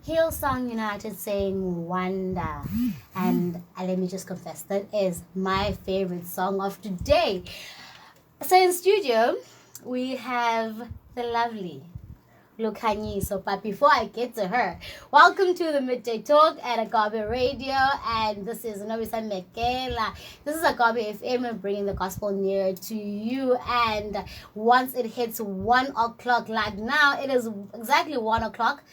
Hillsong United saying Wonder. And let me just confess, that is my favorite song of today. So in studio, we have the lovely Lukhanyiso. But before I get to her, welcome to the Midday Talk at Agape Radio. And this is Novisa Mekela. This is Agape FM, bringing the gospel nearer to you. And once it hits 1 o'clock, like now, it is exactly 1 o'clock.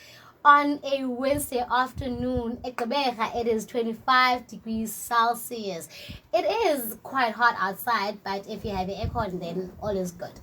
On a Wednesday afternoon, it is 25 degrees Celsius. It is quite hot outside, but if you have your aircon, then all is good.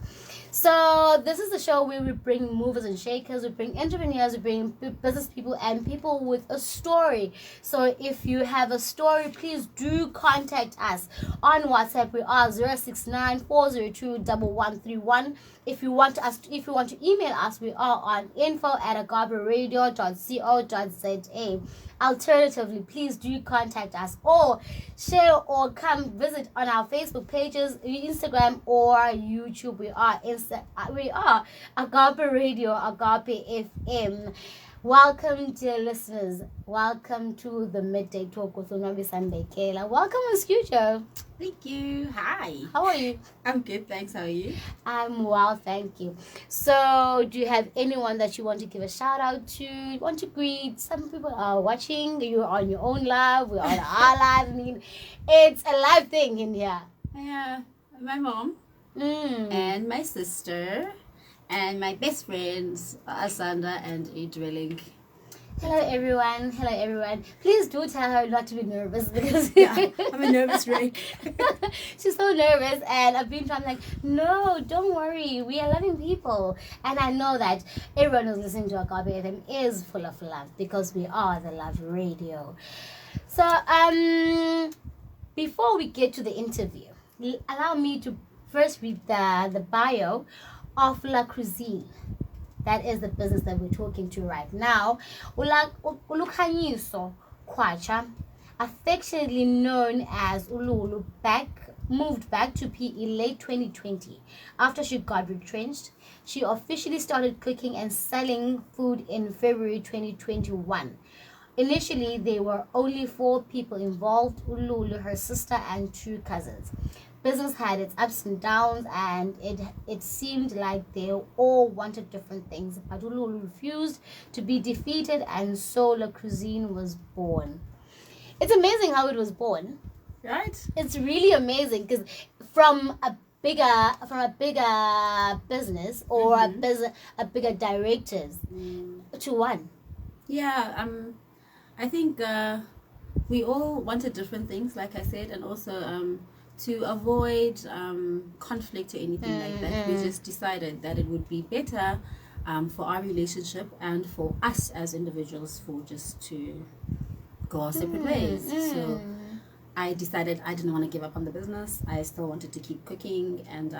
So this is the show where we bring movers and shakers, we bring entrepreneurs, we bring business people and people with a story. So if you have a story, please do contact us on WhatsApp. We are 069-402-1131. If you want to email us, we are on info@agaberadio.co.za. Alternatively, please do contact us or share or come visit on our Facebook pages, Instagram or YouTube. We are Agape Radio, Agape FM. Welcome, dear listeners. Welcome to the Midday Talk with Novisa Mekela. Welcome in studio. Thank you. Hi. How are you? I'm good, thanks. How are you? I'm well, thank you. So, do you have anyone that you want to give a shout out to? You want to greet? Some people are watching. You're on your own live. We're on our live. I mean, it's a live thing in here. Yeah, my mom and my sister and my best friends, Asanda and Idrilling. Hello everyone. Please do tell her not to be nervous because I'm a nervous wreck. She's so nervous, and I've been trying, like, no, don't worry, we are loving people. And I know that everyone who's listening to Agape FM is full of love because we are the Love Radio. So before we get to the interview, allow me to first read the bio of Cuisine. That is the business that we're talking to right now. Lukhanyiso Kwatsha, affectionately known as Lulu, moved back to PE late 2020 after she got retrenched. She officially started cooking and selling food in February 2021. Initially, there were only 4 people involved: Lulu, her sister, and 2 cousins. Business had its ups and downs, and it seemed like they all wanted different things. But Lulu refused to be defeated, and so La Cuisine was born. It's amazing how it was born, right? It's really amazing because from a bigger business or a bigger directors to one. Yeah, I think we all wanted different things, like I said, and also to avoid conflict or anything like that, we just decided that it would be better for our relationship and for us as individuals for just to go our separate ways. So I decided I didn't want to give up on the business. I still wanted to keep cooking, and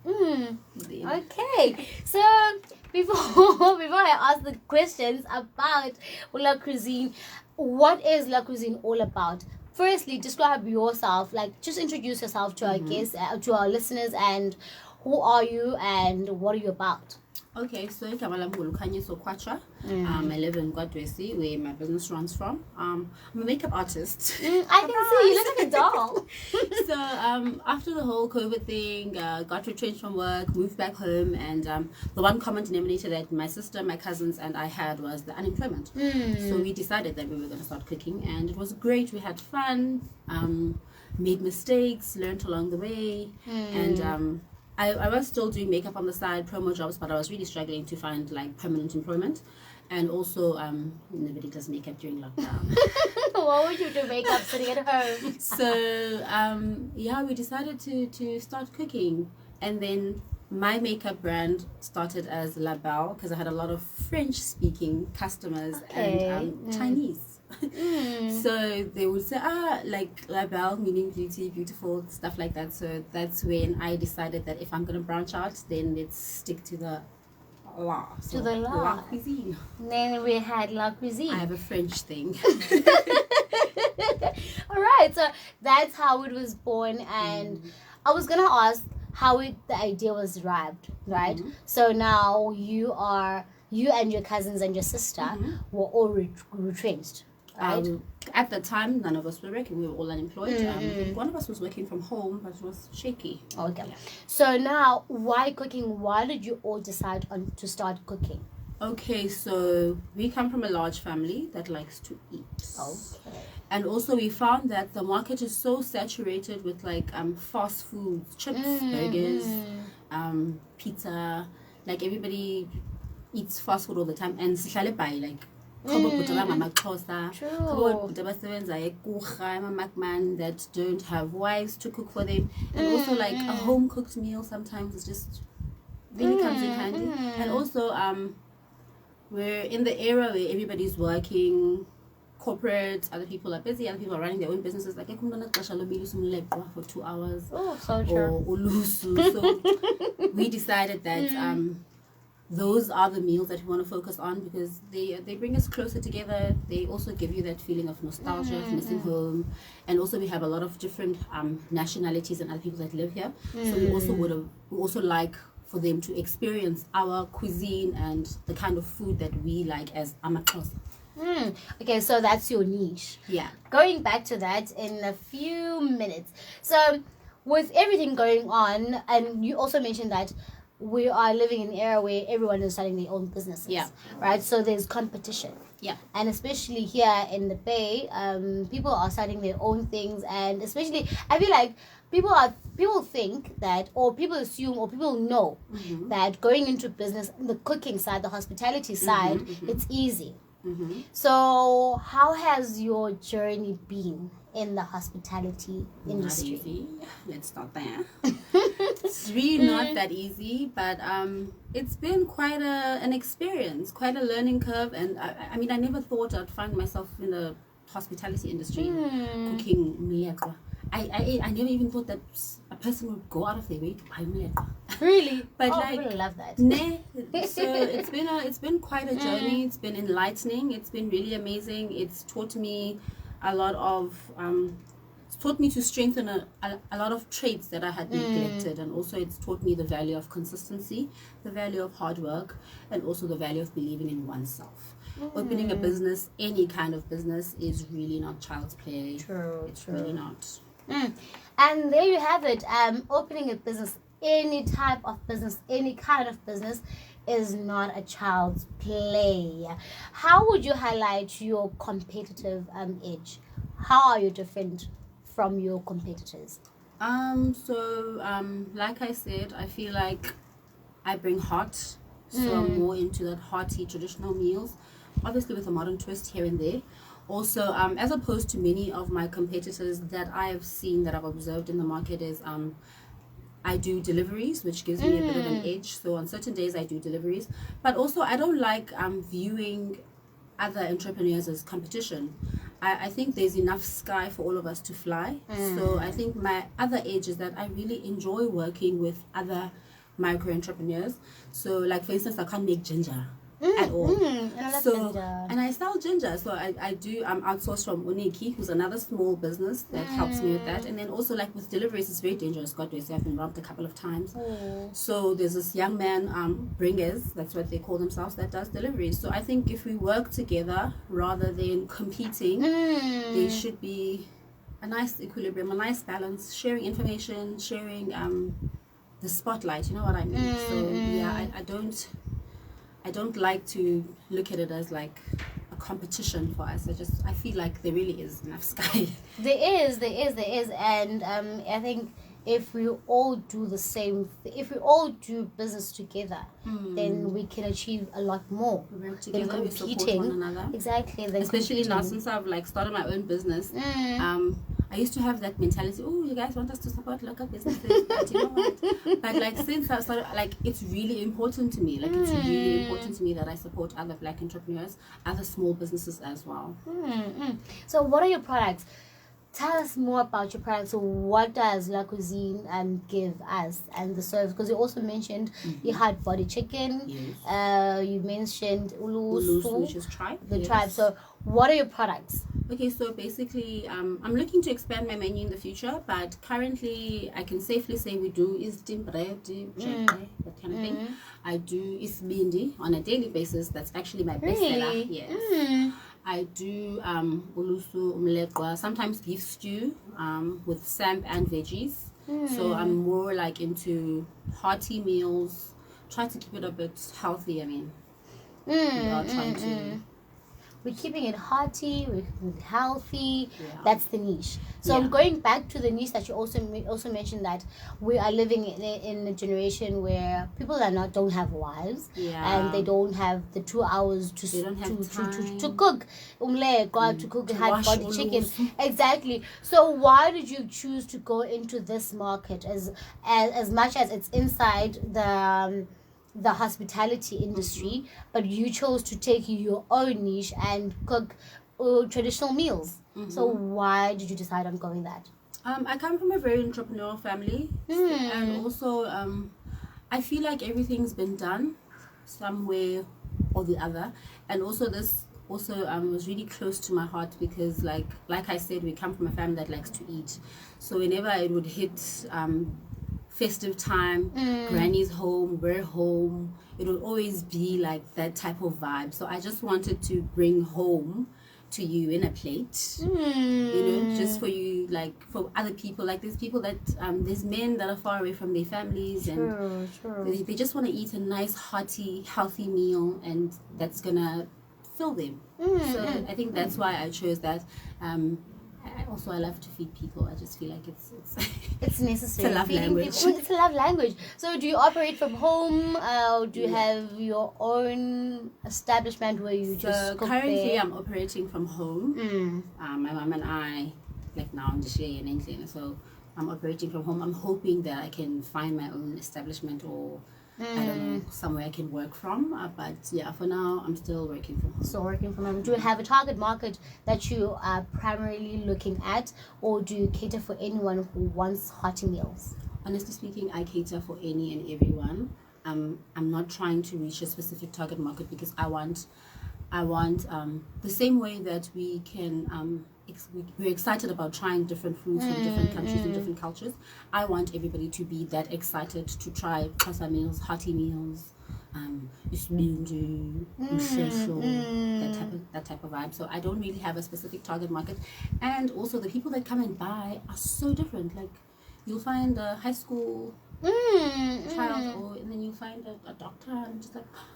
Okay, so before I ask the questions about La Cuisine, what is La Cuisine all about? Firstly, describe yourself, like just introduce yourself to our guests, to our listeners, and who are you and what are you about? Okay, so I'm Lukhanyiso Kwatsha. I live in Guadwesi, where my business runs from. I'm a makeup artist. I can see you look like a doll. So after the whole COVID thing, got retrenched from work, moved back home, and the one common denominator that my sister, my cousins, and I had was the unemployment. So we decided that we were going to start cooking, and it was great. We had fun, made mistakes, learned along the way, and I was still doing makeup on the side, promo jobs, but I was really struggling to find like permanent employment. And also, nobody does makeup during lockdown. What would you do makeup sitting at home? So, we decided to start cooking. And then my makeup brand started as La Belle because I had a lot of French-speaking customers and Chinese. So they would say, like La Belle, meaning beauty, beautiful, stuff like that. So that's when I decided that if I'm going to branch out, then let's stick to the La. So to the La Cuisine. Then we had La Cuisine. I have a French thing. All right, so that's how it was born. And I was going to ask how the idea was derived, right? So now you are you and your cousins and your sister were all retrenched, right? At the time, none of us were working. We were all unemployed. I think one of us was working from home, but it was shaky. Okay. Yeah. So now, why cooking? Why did you all decide on to start cooking? Okay, so we come from a large family that likes to eat. Okay. And also we found that the market is so saturated with like fast food, chips, burgers, pizza. Like everybody eats fast food all the time. And sihlale by like that don't have wives to cook for them. And also like a home cooked meal sometimes is just really comes in handy. And also we're in the era where everybody's working, corporate, other people are busy, other people are running their own businesses. Like, for 2 hours. Oh, so true. Or so we decided that those are the meals that we want to focus on because they bring us closer together. They also give you that feeling of nostalgia, of missing home. And also we have a lot of different nationalities and other people that live here. So we also like for them to experience our cuisine and the kind of food that we like as Amaxhosa. Okay, so that's your niche. Yeah. Going back to that in a few minutes. So with everything going on, and you also mentioned that we are living in an era where everyone is starting their own businesses. Yeah. Right? So there's competition. Yeah. And especially here in the Bay, people are starting their own things, and especially I feel like people think that, or people assume, or people know that going into business, the cooking side, the hospitality side, it's easy. So how has your journey been in the hospitality industry? Not easy. Let's start there. It's really not that easy, but it's been quite an experience, quite a learning curve. And I mean, I never thought I'd find myself in the hospitality industry cooking mlekwa. I never even thought that a person would go out of their way to buy mlekwa. Really? But I really love that. So it's been quite a journey. It's been enlightening. It's been really amazing. It's taught me a lot of it's taught me to strengthen a lot of traits that I had neglected, and also it's taught me the value of consistency, the value of hard work, and also the value of believing in oneself. Opening a business, any kind of business, is really not child's play. It's really not. And there you have it. Opening a business, any type of business, any kind of business, is not a child's play. How would you highlight your competitive edge? How are you different from your competitors? Like I said, I feel like I bring heart, so I'm more into that hearty traditional meals, obviously with a modern twist here and there. Also, as opposed to many of my competitors that I've seen, that I've observed in the market, is I do deliveries, which gives me a bit of an edge. So on certain days I do deliveries, but also I don't like viewing other entrepreneurs as competition. I think there's enough sky for all of us to fly. So I think my other edge is that I really enjoy working with other micro entrepreneurs. So like for instance, I can't make ginger at all. And I love ginger. And I sell ginger. So I'm outsourced from Uniki, who's another small business that helps me with that. And then also like with deliveries, it's very dangerous. God knows, I've been robbed a couple of times. So there's this young man, Bringers, that's what they call themselves, that does deliveries. So I think if we work together rather than competing, there should be a nice equilibrium, a nice balance, sharing information, sharing the spotlight, you know what I mean? So yeah, I don't like to look at it as like a competition for us. I feel like there really is enough sky. There is, and I think if we all do the same, if we all do business together, then we can achieve a lot more. We work together, we support one another. Exactly. Especially now since I've like started my own business. I used to have that mentality, oh, you guys want us to support local businesses, but you know what? But like since I started, like it's really important to me. Like it's really important to me that I support other Black entrepreneurs, other small businesses as well. So what are your products? tell us more about your products. So what does La Cuisine give us and the service? Because you also mentioned you had body chicken. Yes. You mentioned Lulu, which is tribe. The tribe. So what are your products? Okay, so basically, I'm looking to expand my menu in the future, but currently, I can safely say we do is bread, that kind of thing. I do is bindi on a daily basis. That's actually my bestseller. Yes. I do ulusu umleqwa, sometimes beef stew with samp and veggies. So I'm more like into hearty meals. Try to keep it a bit healthy. I mean, without trying to. We're keeping it hearty, we're healthy. Yeah. That's the niche. So I'm going back to the niche that you also mentioned, that we are living in a generation where people don't have wives, and they don't have the 2 hours to cook to cook hot body chicken. Exactly. So why did you choose to go into this market as much as it's inside the hospitality industry, but you chose to take your own niche and cook traditional meals? So why did you decide on going that? I come from a very entrepreneurial family, and also I feel like everything's been done somewhere or the other, and also this also was really close to my heart because like I said, we come from a family that likes to eat. So whenever it would hit festive time, granny's home, we're home, it will always be like that type of vibe. So I just wanted to bring home to you in a plate, just for you, like for other people. Like there's people that there's men that are far away from their families, and they just want to eat a nice hearty healthy meal, and that's gonna fill them. So I think that's why I chose that. I love to feed people. I just feel like it's necessary. It's a love language. It's a love language. So do you operate from home? Do you have your own establishment where you just cook currently there? I'm operating from home. My mom and I, like now in the share and anything. So I'm operating from home. I'm hoping that I can find my own establishment, or I don't know, somewhere I can work from. But yeah, for now, I'm still working from home. So working from home. Do you have a target market that you are primarily looking at, or do you cater for anyone who wants hearty meals? Honestly speaking, I cater for any and everyone. I'm not trying to reach a specific target market because I want the same way that we can we're excited about trying different foods from different countries and different cultures. I want everybody to be that excited to try Xhosa meals, hearty meals, isibindi, that type of vibe. So I don't really have a specific target market, and also the people that come and buy are so different. Like you'll find a high school child, and then you'll find a doctor, and just like, hi.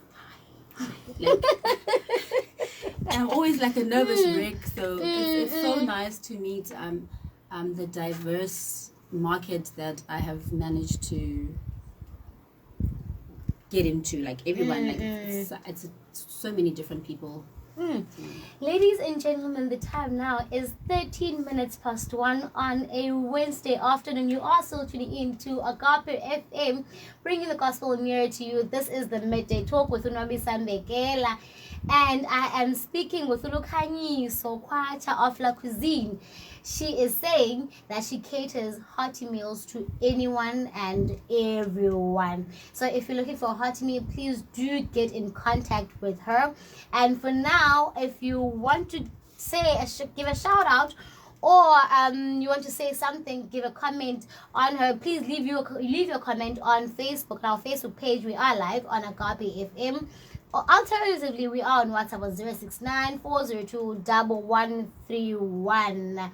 Like, I'm always like a nervous wreck, so it's so nice to meet the diverse market that I have managed to get into. Like everyone, like it's so many different people. Ladies and gentlemen, the time now is 13 minutes past 1 on a Wednesday afternoon. You are still tuning in to Agape FM, bringing the gospel nearer to you. This is the Midday Talk with Unwami Sambekela, and I am speaking with Lukhanyiso Kwatsha of La Cuisine. She is saying that she caters hearty meals to anyone and everyone. So if you're looking for a hearty meal, please do get in contact with her. And for now, if you want to give a shout out, or you want to say something, give a comment on her, please leave your comment on Facebook. On our Facebook page, we are live on Agape FM. Or alternatively, we are on WhatsApp on 069-402-1131.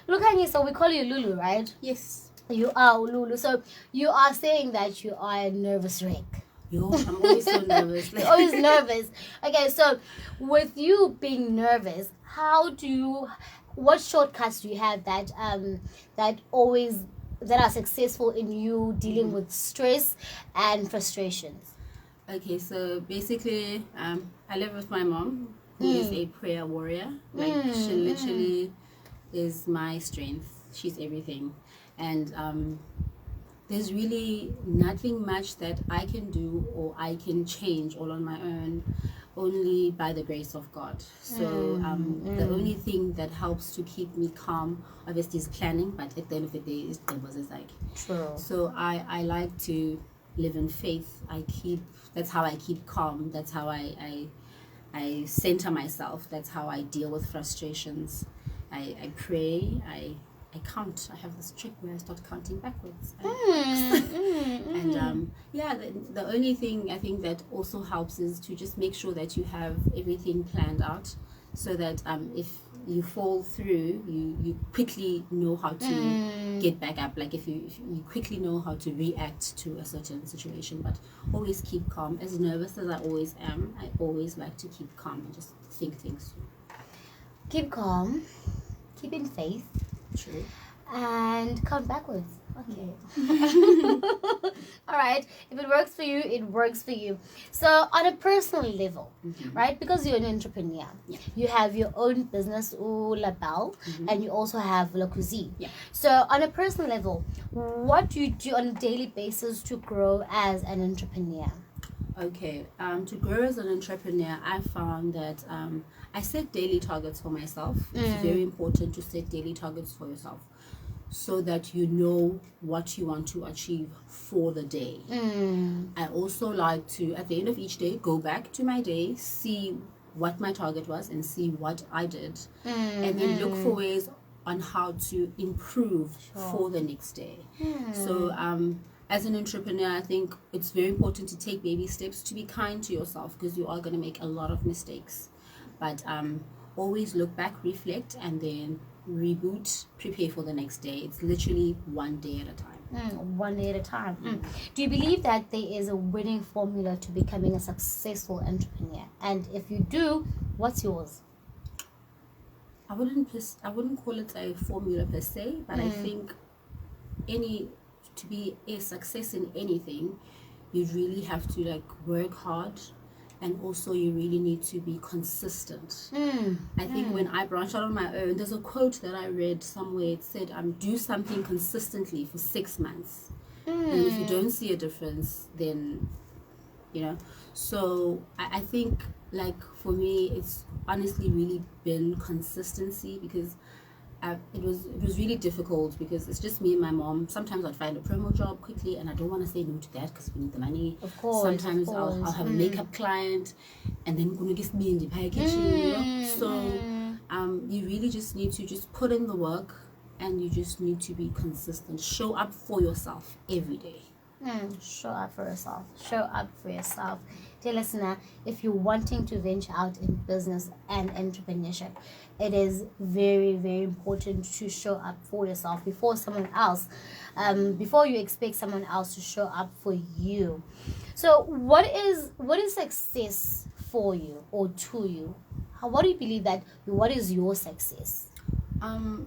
Lukhanyiso, so we call you Lulu, right? Yes. You are Lulu. So you are saying that you are a nervous wreck. Yo, I'm always so nervous. You're always nervous. Okay, so with you being nervous, what shortcuts do you have that are successful in you dealing with stress and frustrations? Okay, so basically, I live with my mom, who is a prayer warrior. Like, she literally is my strength. She's everything. And there's really nothing much that I can do or I can change all on my own only by the grace of God. So the only thing that helps to keep me calm, obviously, is planning. But at the end of the day, it was like. True. So I like to live in faith. That's how I keep calm. That's how I center myself. That's how I deal with frustrations. I pray. I count. I have this trick where I start counting backwards. And the only thing I think that also helps is to just make sure that you have everything planned out, so that if you fall through, you quickly know how to get back up. Like if you quickly know how to react to a certain situation. But always keep calm. As nervous as I always am, I always like to keep calm and just think things through. Keep calm. Keep in faith. True. And count backwards. Okay. All right. If it works for you, it works for you. So on a personal level, right? Because you're an entrepreneur, you have your own business, Label, and you also have La Cuisine. Yeah. So on a personal level, what do you do on a daily basis to grow as an entrepreneur? Okay, to grow as an entrepreneur, I found that I set daily targets for myself. It's very important to set daily targets for yourself, so that you know what you want to achieve for the day. I also like to, at the end of each day, go back to my day, see what my target was and see what I did, and then look for ways on how to improve for the next day. So as an entrepreneur, I think it's very important to take baby steps, to be kind to yourself, because you are going to make a lot of mistakes. But always look back, reflect, and then reboot, prepare for the next day. It's literally one day at a time. One day at a time. Do you believe that there is a winning formula to becoming a successful entrepreneur? And if you do, what's yours? I wouldn't call it a formula per se, but I think to be a success in anything, you really have to work hard, and also you really need to be consistent. I think when I branched out on my own, there's a quote that I read somewhere. It said, do something consistently for 6 months, and if you don't see a difference, then so I think for me, it's honestly really been consistency, because it was really difficult, because it's just me and my mom. Sometimes I'd find a promo job quickly, and I don't want to say no to that because we need the money. Of course. Sometimes I'll have a makeup client, and then gonna get me in the pie kitchen, So you really just need to just put in the work, and you just need to be consistent. Show up for yourself every day. Show up for yourself. Show up for yourself. Dear listener, if you're wanting to venture out in business and entrepreneurship, it is very, very important to show up for yourself before someone else, before you expect someone else to show up for you. So what is success for you or to you? What do you believe that, what is your success?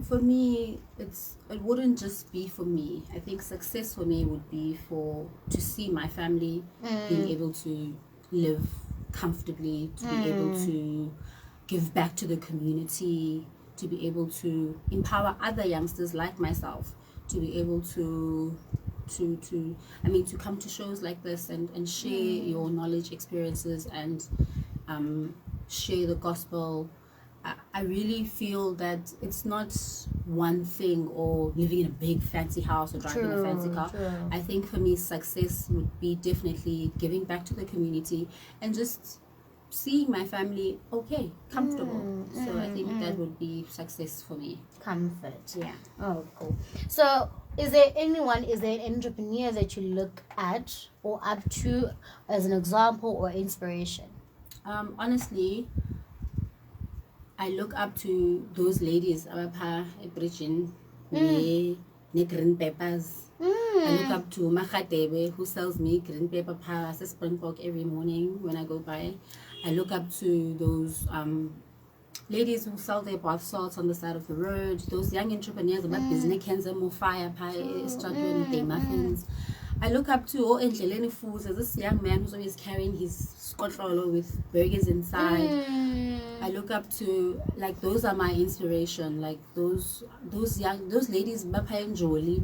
For me, it wouldn't just be for me. I think success for me would be to see my family being able to live comfortably, to be able to give back to the community, to be able to empower other youngsters like myself, to be able to come to shows like this and share your knowledge, experiences, and share the gospel. I really feel that it's not one thing, or living in a big fancy house or driving a fancy car. I think for me, success would be definitely giving back to the community and just seeing my family comfortable. So I think that would be success for me. Comfort. Yeah. Oh, cool. So is there an entrepreneur that you look at or up to as an example or inspiration? Honestly, I look up to those ladies abapha ebridging ne green peppers. I look up to Makhatebe, who sells me green pepper pie as a Springbok every morning when I go by. I look up to those ladies who sell their bath salts on the side of the road. Those young entrepreneurs about business cancer, more fire pie, struggling with their muffins. I look up to Endleleni Foods, as this young man who's always carrying his skotlolo with burgers inside. I look up to, those are my inspiration. Those ladies bapha enjoli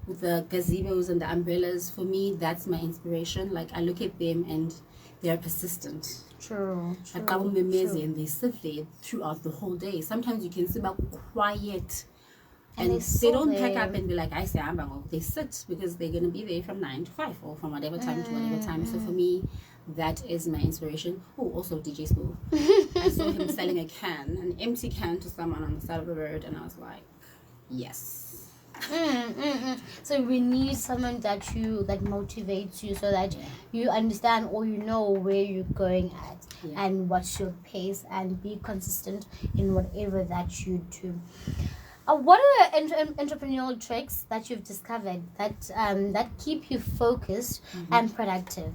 with the gazebos and the umbrellas. For me, that's my inspiration. I look at them and they are persistent. True. And they sit there throughout the whole day. Sometimes you can see about quiet. And they don't pack up and be like, I say, they sit because they're going to be there from 9 to 5 or from whatever time to whatever time. So for me, that is my inspiration. Oh, also DJ Spool. I saw him selling an empty can to someone on the side of the road, and I was like, yes. So we need someone that motivates you so that you understand or you know where you're going at and what's your pace, and be consistent in whatever that you do. What are the entrepreneurial tricks that you've discovered that keep you focused and productive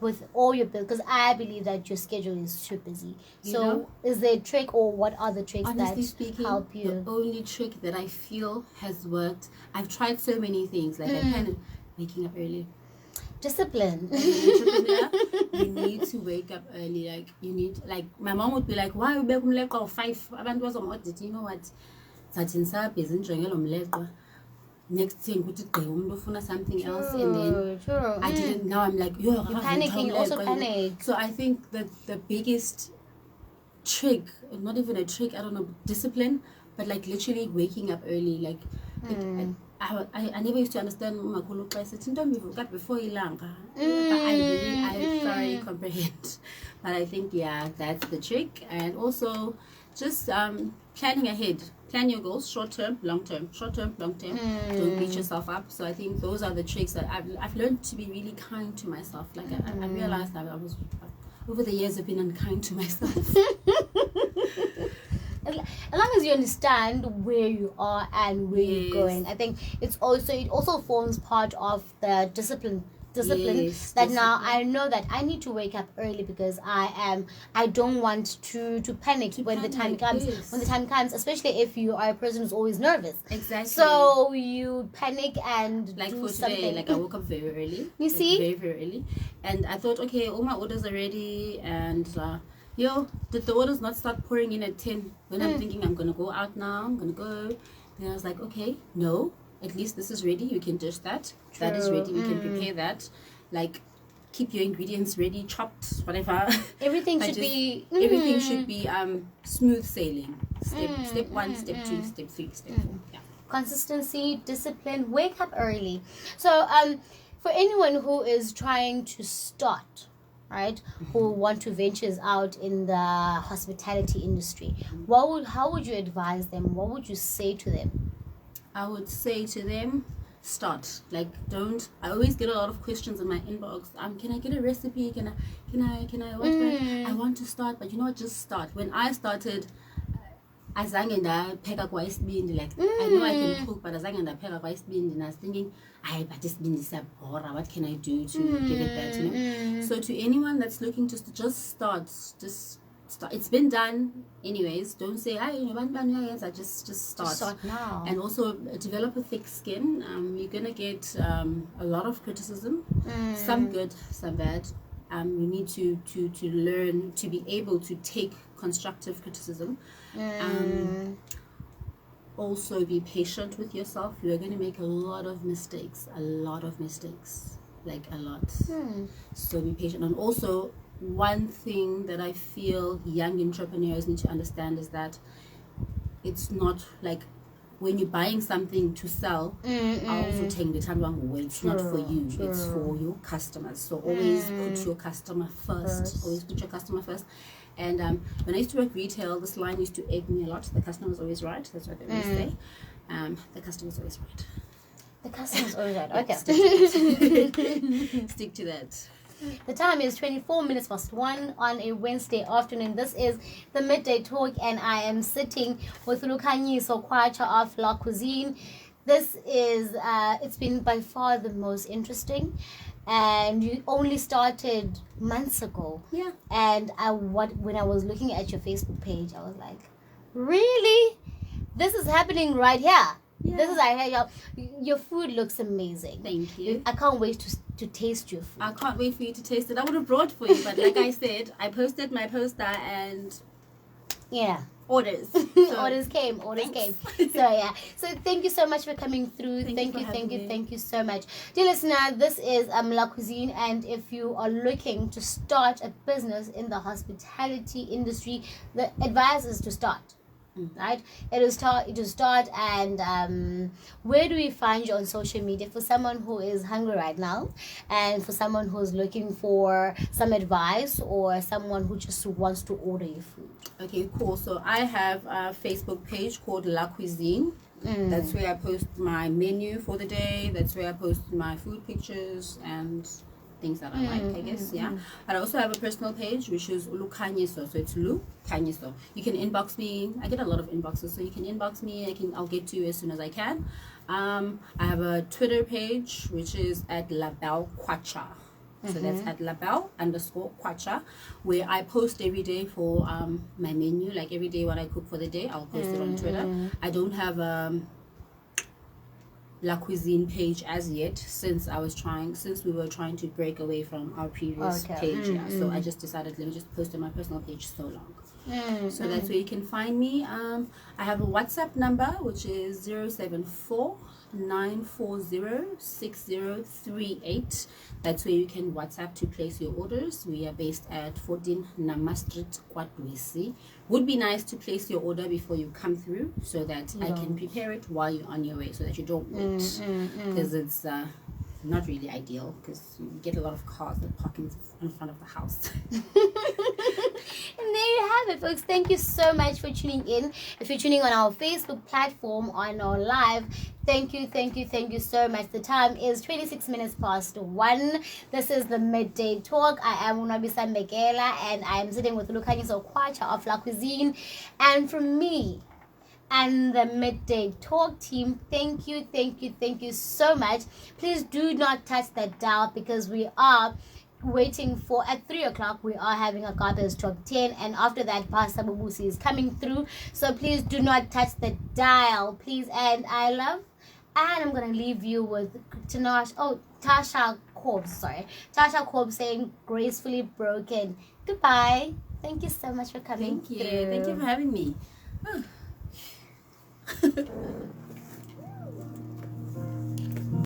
with all your bills? Because I believe that your schedule is too busy. Is there a trick, or what are the tricks help you? The only trick that I feel has worked, I've tried so many things, like I'm kind of waking up early. Discipline. You need to wake up early. Like my mom would be like, why you wake up at 5? You know what? Next thing, something else, and then I didn't. Now I'm like, you're panicking. You also panic. So I think that the biggest trick, not even a trick, I don't know, discipline, but like literally waking up early. Like I never used to understand before Ilanga. I thoroughly comprehend. But I think that's the trick, and also just planning ahead. Plan your goals, short term, long term. Don't beat yourself up. So I think those are the tricks that I've learned to be really kind to myself. Like I realized that I was, over the years, I've been unkind to myself. As long as you understand where you are and where you're going, I think it also forms part of the discipline now I know that I need to wake up early because I don't want to panic when the time comes. When the time comes, especially if you are a person who's always nervous. Exactly. So you panic and like do for something. Today, like I woke up very early. You see? Very, very early. And I thought, okay, all my orders are ready, and did the orders not start pouring in at 10? When I'm thinking I'm gonna go out now, I'm gonna go. Then I was like, okay, no. At least this is ready. You can dish that. True. That is ready. We can prepare that. Like, keep your ingredients ready, chopped, whatever. Everything should be smooth sailing. Step 1, step 2, step 3, step 4. Yeah. Consistency, discipline. Wake up early. So, for anyone who is trying to start, right, who want to venture out in the hospitality industry, how would you advise them? What would you say to them? I would say to them, start. Like, don't. I always get a lot of questions in my inbox. Can I get a recipe? Can I? I want to start, but you know what? Just start. When I started, azange ndapheka kwa isibindi. Like, I know I can cook, but azange ndapheka kwa isibindi. And I was thinking, but isibindi siyabhora. What can I do to give it that? You know. So to anyone that's looking to just start, it's been done anyways. Don't say just start now. And also develop a thick skin. You're gonna get a lot of criticism, some good, some bad. You need to learn to be able to take constructive criticism. Also be patient with yourself. You are going to make a lot of mistakes, like a lot. So be patient. And also, one thing that I feel young entrepreneurs need to understand is that it's not like when you're buying something to sell, I also take the time away. It's not for you, it's for your customers. So always put your customer first. Always put your customer first. And when I used to work retail, this line used to egg me a lot. The customer's always right. That's what they always say. The customer's always right. The customer's always right. Okay. Stick to that. The time is 24 minutes past 1 on a Wednesday afternoon. This is the Midday Talk, and I am sitting with Lukhanyiso Kwatsha of Cuisine. This is, it's been by far the most interesting, and you only started months ago. Yeah. And when I was looking at your Facebook page, I was like, really? This is happening right here. Yeah. This is your food looks amazing. Thank you. I can't wait to taste your food. I can't wait for you to taste it. I would have brought for you, but like I said, I posted my poster and yeah. orders. Orders came. So yeah. So thank you so much for coming through. Thank you so much. Dear listener, this is La Cuisine, and if you are looking to start a business in the hospitality industry, the advice is to start. Right, it is start, and where do we find you on social media for someone who is hungry right now, and for someone who's looking for some advice, or someone who just wants to order your food? Okay, cool. So I have a Facebook page called La Cuisine. That's where I post my menu for the day. That's where I post my food pictures and things that I like, I guess, yeah. But I also have a personal page, which is Lukhanyiso. So it's Lukhanyiso. You can inbox me. I get a lot of inboxes, so you can inbox me. I'll get to you as soon as I can. I have a Twitter page, which is at Label Kwatsha. So that's at Label_Kwatsha, where I post every day for my menu. Like every day what I cook for the day, I'll post it on Twitter. I don't have La Cuisine page as yet, since we were trying to break away from our previous page. So I just decided, let me just post on my personal page so long. So that's where you can find me. I have a WhatsApp number, which is 074-940-6038. That's where you can WhatsApp to place your orders. We are based at 14 Nama Street, Cuisine. Would be nice to place your order before you come through, so that I can prepare it while you're on your way, so that you don't wait, because it's not really ideal, because you get a lot of cars that park in front of the house. And there you have it, folks. Thank you so much for tuning in. If you're tuning on our Facebook platform, on our live, thank you so much. The time is 26 minutes past 1. This is the Midday Talk. I am Unabisa Megela, and I am sitting with Lukhanyiso Kwatsha of La Cuisine. And from me and the Midday Talk team, thank you so much. Please do not touch that dial, because we are waiting for, at 3 o'clock we are having a Garbage Top 10, and after that Pastor Babusi is coming through. So please do not touch the dial, please. And I'm gonna leave you with Tasha Korb saying gracefully broken. Goodbye. Thank you so much for coming. Thank you for having me.